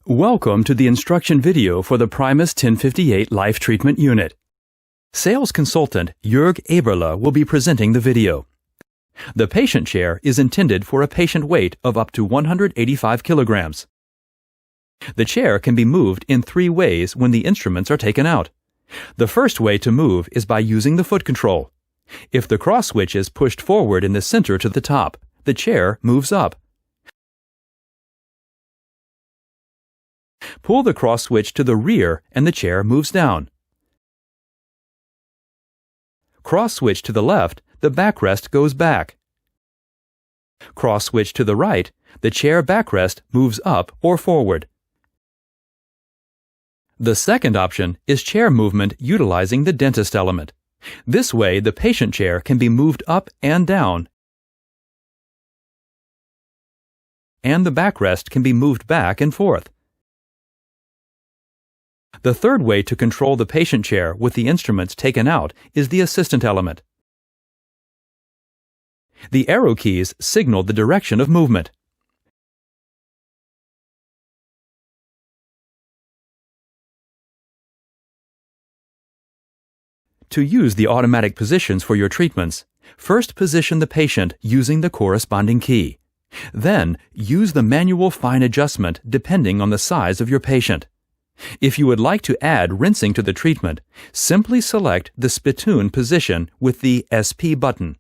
Welcome to the instruction video for the Primus 1058 Life Treatment Unit. Sales consultant Jörg Eberle will be presenting the video. The patient chair is intended for a patient weight of up to 185 kilograms. The chair can be moved in 3 ways when the instruments are taken out. The first way to move is by using the foot control. If the cross switch is pushed forward in the center to the top, the chair moves up. Pull the cross switch to the rear and the chair moves down. Cross switch to the left, the backrest goes back. Cross switch to the right, the chair backrest moves up or forward. The second option is chair movement utilizing the dentist element. This way, the patient chair can be moved up and down, and the backrest can be moved back and forth. The third way to control the patient chair with the instruments taken out is the assistant element. The arrow keys signal the direction of movement. To use the automatic positions for your treatments, first position the patient using the corresponding key. Then, use the manual fine adjustment depending on the size of your patient. If you would like to add rinsing to the treatment, simply select the spittoon position with the SP button.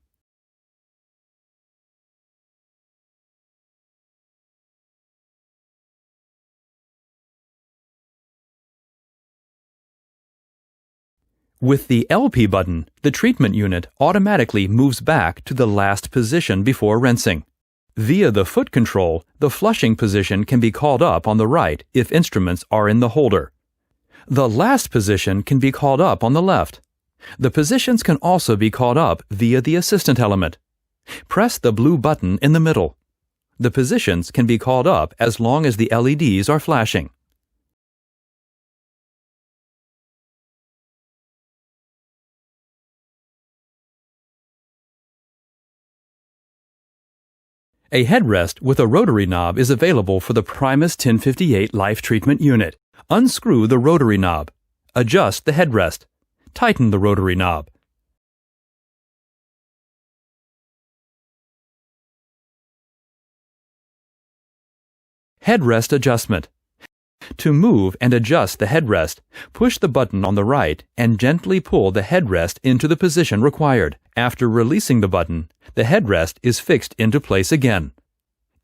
With the LP button, the treatment unit automatically moves back to the last position before rinsing. Via the foot control, the flushing position can be called up on the right if instruments are in the holder. The last position can be called up on the left. The positions can also be called up via the assistant element. Press the blue button in the middle. The positions can be called up as long as the LEDs are flashing. A headrest with a rotary knob is available for the Primus 1058 Life Treatment Unit. Unscrew the rotary knob. Adjust the headrest. Tighten the rotary knob. Headrest adjustment. To move and adjust the headrest, push the button on the right and gently pull the headrest into the position required. After releasing the button, the headrest is fixed into place again.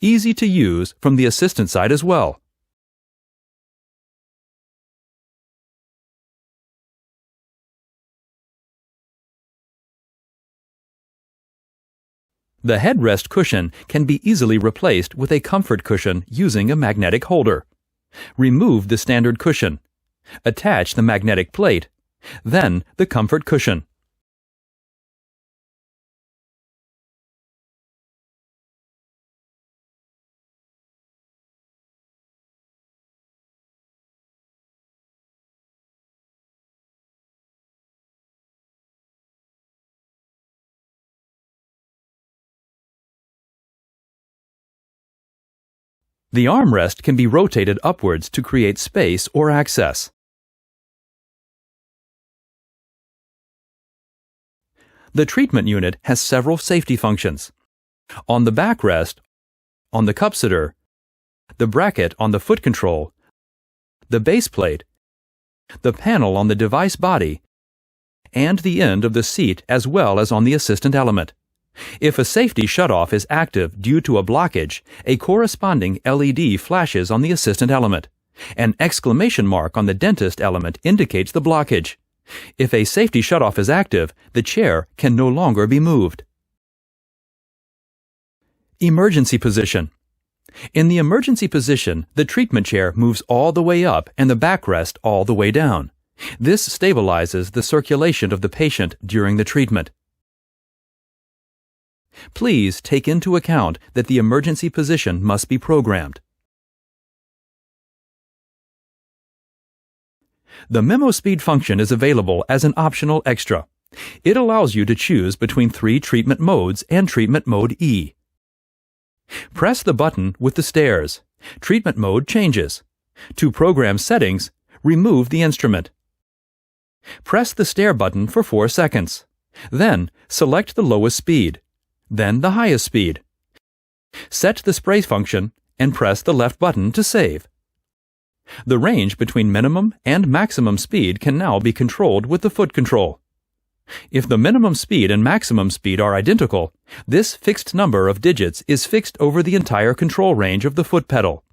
Easy to use from the assistant side as well. The headrest cushion can be easily replaced with a comfort cushion using a magnetic holder. Remove the standard cushion. Attach the magnetic plate, then the comfort cushion. The armrest can be rotated upwards to create space or access. The treatment unit has several safety functions. On the backrest, on the cup sitter, the bracket on the foot control, the base plate, the panel on the device body, and the end of the seat as well as on the assistant element. If a safety shutoff is active due to a blockage, a corresponding LED flashes on the assistant element. An exclamation mark on the dentist element indicates the blockage. If a safety shutoff is active, the chair can no longer be moved. Emergency position. In the emergency position, the treatment chair moves all the way up and the backrest all the way down. This stabilizes the circulation of the patient during the treatment. Please take into account that the emergency position must be programmed. The memo speed function is available as an optional extra. It allows you to choose between 3 treatment modes and treatment mode E. Press the button with the stairs. Treatment mode changes. To program settings, remove the instrument. Press the stair button for 4 seconds. Then, select the lowest speed, then the highest speed. Set the spray function and press the left button to save. The range between minimum and maximum speed can now be controlled with the foot control. If the minimum speed and maximum speed are identical, this fixed number of digits is fixed over the entire control range of the foot pedal.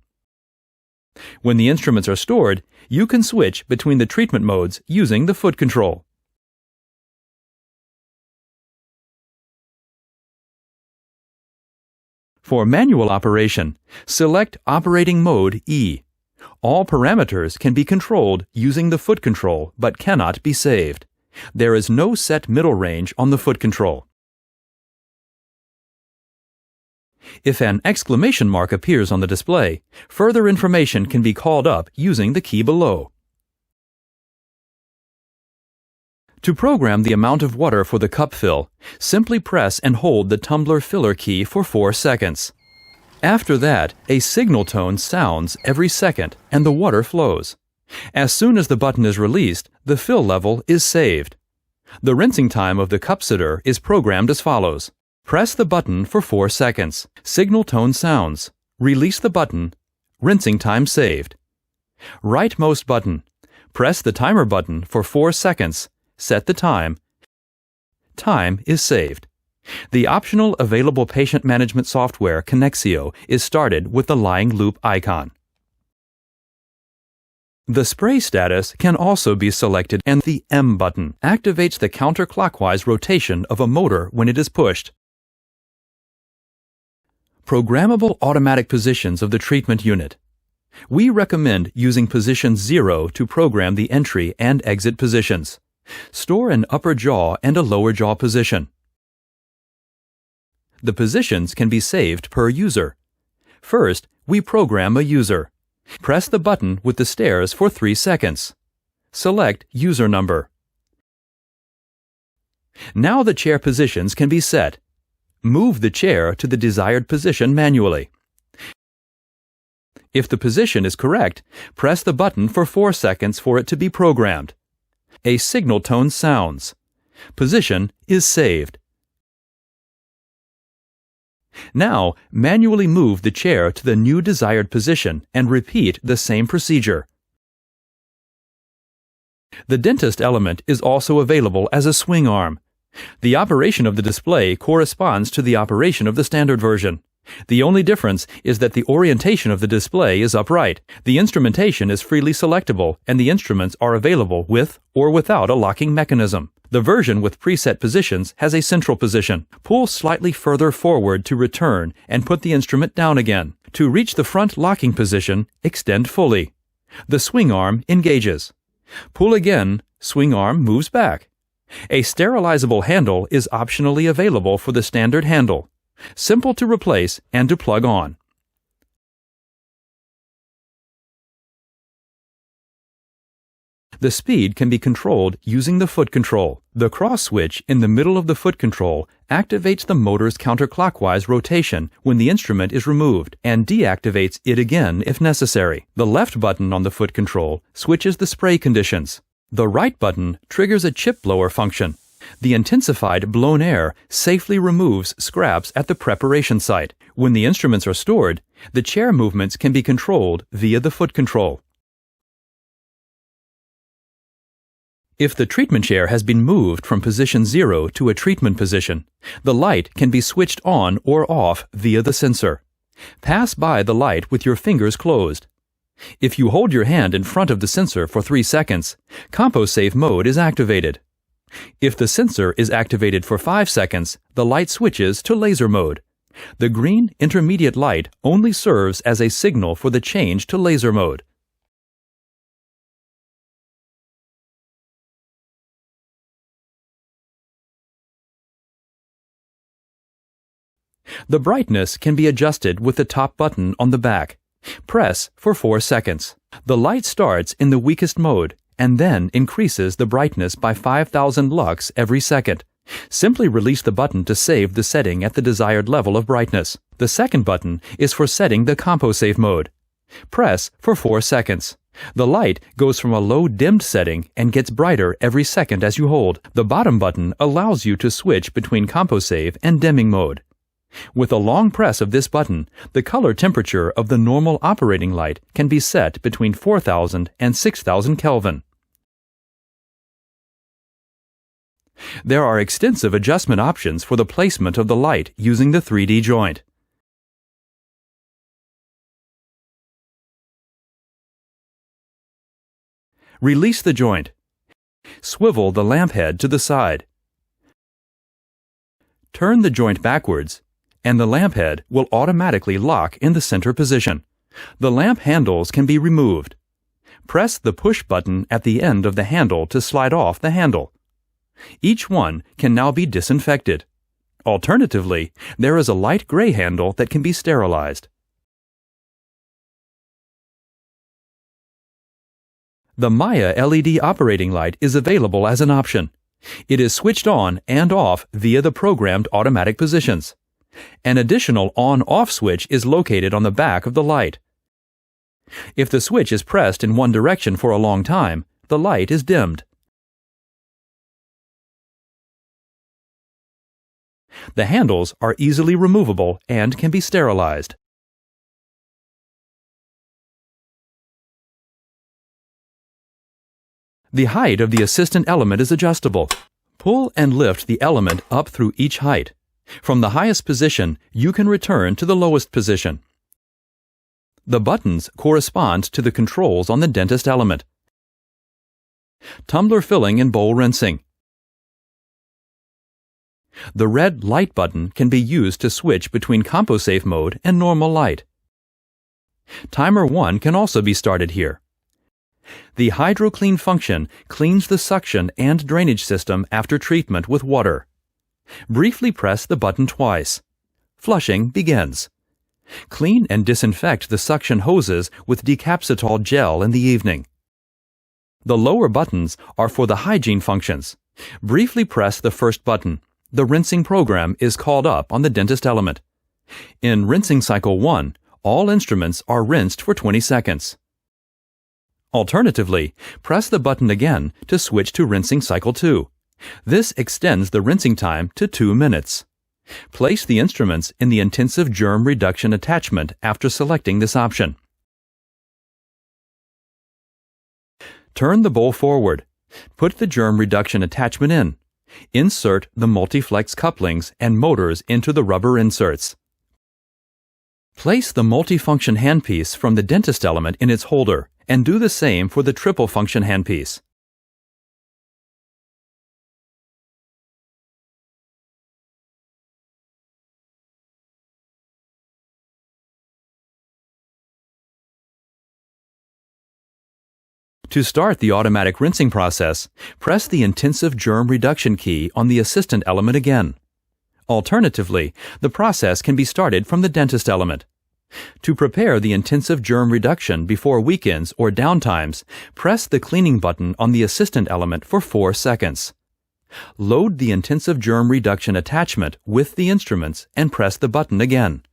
When the instruments are stored, you can switch between the treatment modes using the foot control. For manual operation, select Operating Mode E. All parameters can be controlled using the foot control but cannot be saved. There is no set middle range on the foot control. If an exclamation mark appears on the display, further information can be called up using the key below. To program the amount of water for the cup fill, simply press and hold the tumbler filler key for 4 seconds. After that, a signal tone sounds every second and the water flows. As soon as the button is released, the fill level is saved. The rinsing time of the cup sitter is programmed as follows. Press the button for 4 seconds. Signal tone sounds. Release the button. Rinsing time saved. Rightmost button. Press the timer button for 4 seconds. Set the time. Time is saved. The optional available patient management software Physio is started with the lying loop icon. The spray status can also be selected, and the M button activates the counterclockwise rotation of a motor when it is pushed. Programmable automatic positions of the treatment unit. We recommend using position 0 to program the entry and exit positions. Store an upper jaw and a lower jaw position. The positions can be saved per user. First, we program a user. Press the button with the stairs for 3 seconds. Select user number. Now the chair positions can be set. Move the chair to the desired position manually. If the position is correct, press the button for 4 seconds for it to be programmed. A signal tone sounds. Position is saved. Now, manually move the chair to the new desired position and repeat the same procedure. The dentist element is also available as a swing arm. The operation of the display corresponds to the operation of the standard version. The only difference is that the orientation of the display is upright. The instrumentation is freely selectable, and the instruments are available with or without a locking mechanism. The version with preset positions has a central position. Pull slightly further forward to return and put the instrument down again. To reach the front locking position, extend fully. The swing arm engages. Pull again, swing arm moves back. A sterilizable handle is optionally available for the standard handle. Simple to replace and to plug on. The speed can be controlled using the foot control. The cross switch in the middle of the foot control activates the motor's counterclockwise rotation when the instrument is removed and deactivates it again if necessary. The left button on the foot control switches the spray conditions. The right button triggers a chip blower function. The intensified blown air safely removes scraps at the preparation site. When the instruments are stored, the chair movements can be controlled via the foot control. If the treatment chair has been moved from position 0 to a treatment position, the light can be switched on or off via the sensor. Pass by the light with your fingers closed. If you hold your hand in front of the sensor for 3 seconds, CompoSafe mode is activated. If the sensor is activated for 5 seconds, the light switches to laser mode. The green intermediate light only serves as a signal for the change to laser mode. The brightness can be adjusted with the top button on the back. Press for 4 seconds. The light starts in the weakest mode and then increases the brightness by 5,000 lux every second. Simply release the button to save the setting at the desired level of brightness. The second button is for setting the CompoSafe mode. Press for 4 seconds. The light goes from a low dimmed setting and gets brighter every second as you hold. The bottom button allows you to switch between CompoSave and dimming mode. With a long press of this button, the color temperature of the normal operating light can be set between 4,000 and 6,000 Kelvin. There are extensive adjustment options for the placement of the light using the 3D joint. Release the joint. Swivel the lamp head to the side. Turn the joint backwards, and the lamp head will automatically lock in the center position. The lamp handles can be removed. Press the push button at the end of the handle to slide off the handle. Each one can now be disinfected. Alternatively, there is a light gray handle that can be sterilized. The Maya LED operating light is available as an option. It is switched on and off via the programmed automatic positions. An additional on-off switch is located on the back of the light. If the switch is pressed in one direction for a long time, the light is dimmed. The handles are easily removable and can be sterilized. The height of the assistant element is adjustable. Pull and lift the element up through each height. From the highest position, you can return to the lowest position. The buttons correspond to the controls on the dentist element. Tumbler filling and bowl rinsing. The red light button can be used to switch between CompoSafe mode and normal light. Timer 1 can also be started here. The HydroClean function cleans the suction and drainage system after treatment with water. Briefly press the button twice. Flushing begins. Clean and disinfect the suction hoses with decapsitol gel in the evening. The lower buttons are for the hygiene functions. Briefly press the first button. The rinsing program is called up on the dentist element. In rinsing cycle 1, all instruments are rinsed for 20 seconds. Alternatively, press the button again to switch to rinsing cycle 2. This extends the rinsing time to 2 minutes. Place the instruments in the intensive germ reduction attachment after selecting this option. Turn the bowl forward. Put the germ reduction attachment in. Insert the multiflex couplings and motors into the rubber inserts. Place the multifunction handpiece from the dentist element in its holder and do the same for the triple function handpiece. To start the automatic rinsing process, press the intensive germ reduction key on the assistant element again. Alternatively, the process can be started from the dentist element. To prepare the intensive germ reduction before weekends or downtimes, press the cleaning button on the assistant element for 4 seconds. Load the intensive germ reduction attachment with the instruments and press the button again.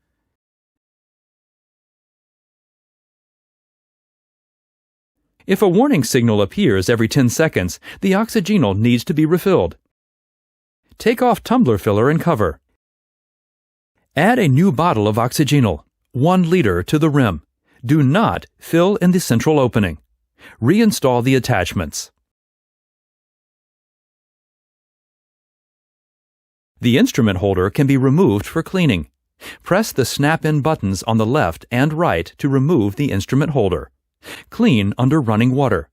If a warning signal appears every 10 seconds, the oxygenal needs to be refilled. Take off tumbler filler and cover. Add a new bottle of oxygenal, 1 liter, to the rim. Do not fill in the central opening. Reinstall the attachments. The instrument holder can be removed for cleaning. Press the snap-in buttons on the left and right to remove the instrument holder. Clean under running water.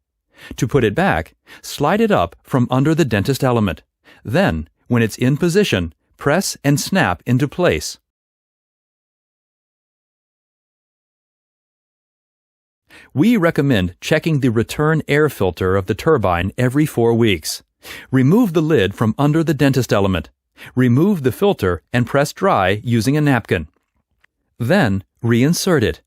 To put it back, slide it up from under the dentist element. Then, when it's in position, press and snap into place. We recommend checking the return air filter of the turbine every 4 weeks. Remove the lid from under the dentist element. Remove the filter and press dry using a napkin. Then, reinsert it.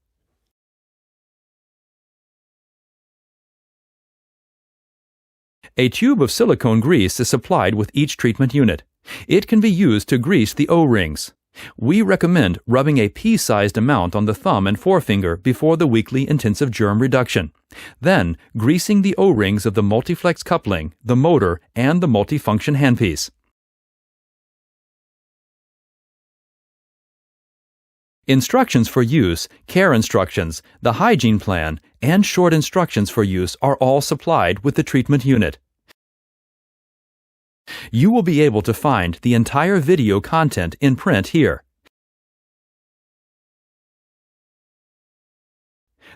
A tube of silicone grease is supplied with each treatment unit. It can be used to grease the O-rings. We recommend rubbing a pea-sized amount on the thumb and forefinger before the weekly intensive germ reduction. Then, greasing the O-rings of the multiflex coupling, the motor, and the multifunction handpiece. Instructions for use, care instructions, the hygiene plan, and short instructions for use are all supplied with the treatment unit. You will be able to find the entire video content in print here.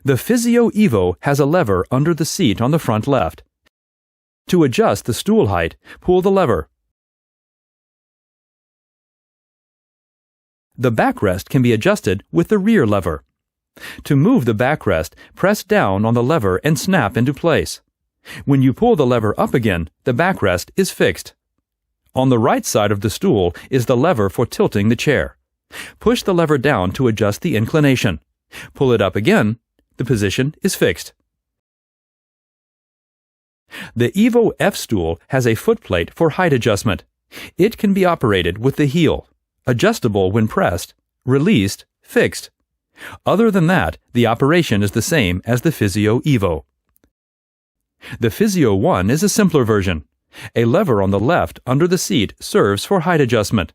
The Physio Evo has a lever under the seat on the front left. To adjust the stool height, pull the lever. The backrest can be adjusted with the rear lever. To move the backrest, press down on the lever and snap into place. When you pull the lever up again, the backrest is fixed. On the right side of the stool is the lever for tilting the chair. Push the lever down to adjust the inclination. Pull it up again. The position is fixed. The Evo F stool has a footplate for height adjustment. It can be operated with the heel, adjustable when pressed, released, fixed. Other than that, the operation is the same as the Physio Evo. The Physio 1 is a simpler version. A lever on the left under the seat serves for height adjustment.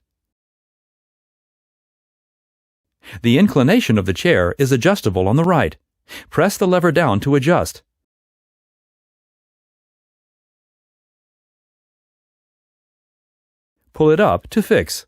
The inclination of the chair is adjustable on the right. Press the lever down to adjust. Pull it up to fix.